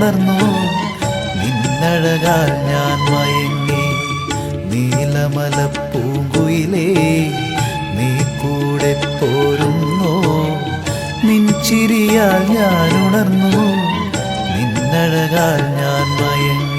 ഉണർന്നു, നിന്നഴകാൽ ഞാൻ മയങ്ങി. നീലമല പൂങ്കുയിലേ നീ കൂടെ പോരുന്നോ, നിൻ ചിരിയാൽ ഞാൻ ഉണർന്നു, നിന്നഴകാൽ ഞാൻ മയങ്ങി.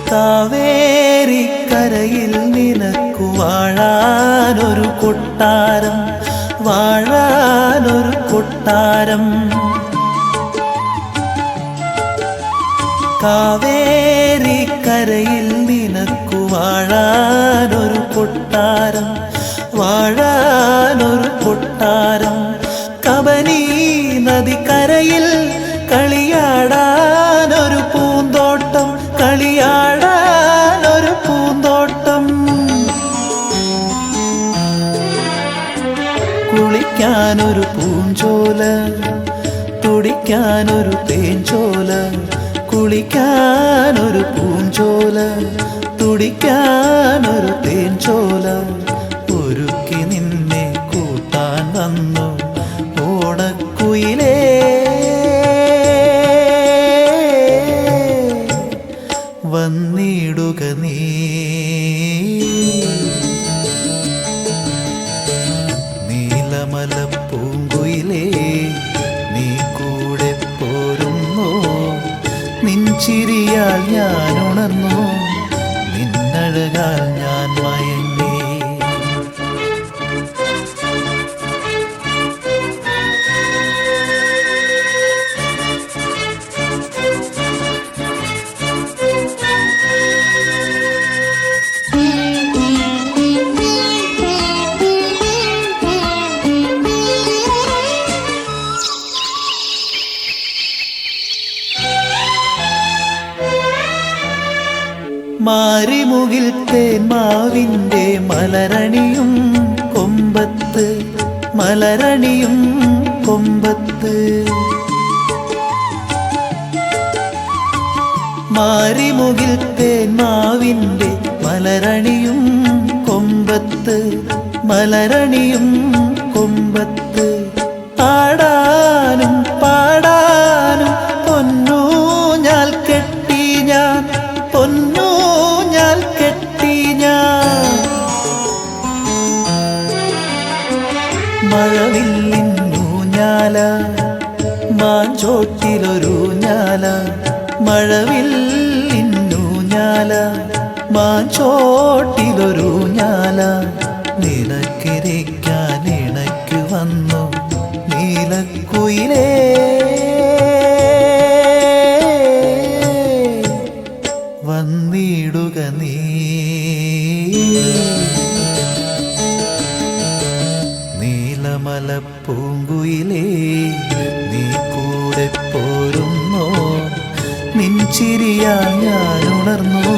കാവേരിക്കരയിൽ നിനക്കു വാഴാനൊരു കൊട്ടാരം, വാഴാനൊരു കൊട്ടാരം. കാവേരിക്കരയിൽ നിനക്കു വാഴാനൊരു കൊട്ടാരം, വാഴാനൊരു കൊട്ടാരം. കബനി നദിക്കരയിൽ കളിയാടാനൊരു പൂന്തോട്ടം, കളിയാടാനൊരു പൂന്തോട്ടം. കുളിക്കാനൊരു പൂഞ്ചോല, തുടിക്കാനൊരു തേഞ്ചോല. കുളിക്കാനൊരു പൂഞ്ചോല, തുടിക്കാനൊരു തേഞ്ചോല. ഒരുക്കി നിന്നെ കൂട്ടാൻ വന്നു ഓടക്കുയിലേ, വന്നിടുക നീ. നീലമല പൂങ്കുയിലേ നീ കൂടെ പോരുന്നോ, നിൻ ചിരിയാൽ ഞാൻ ഉണർന്നു, നിന്നഴകാൽ ഞാൻ മയങ്ങി. മാരിമുകിൽ തേന്മാവിൻ്റെ മലരണിയും കൊമ്പത്ത്, മലരണിയും കൊമ്പത്ത്. മാരിമുകിൽ തേന്മാവിൻ്റെ മലരണിയും കൊമ്പത്ത്, മലരണിയും കൊമ്പത്ത്. ആടാനും പാടാനും പൊന്നൂഞ്ഞാൽ കെട്ടി ഞാൻ, പൊന്നൂഞ്ഞാൽ കെട്ടി ഞാൻ. മഴവില്ലിന്നൂഞ്ഞാല, മാഞ്ചോട്ടിലൊരൂഞ്ഞാല. മഴവില്ലിന്നൂഞ്ഞാല, മാഞ്ചോട്ടിലൊരൂഞ്ഞാല. നിനക്കിരിക്കാൻ ഇണയ്ക്കു വന്നു നീലക്കുയിലേ, വന്നിടുക നീ. നീലമല പൂങ്കുയിലേ നീ കൂടെ പോരുന്നോ, നിൻ ചിരിയാൽ ഞാൻ ഉണർന്നു,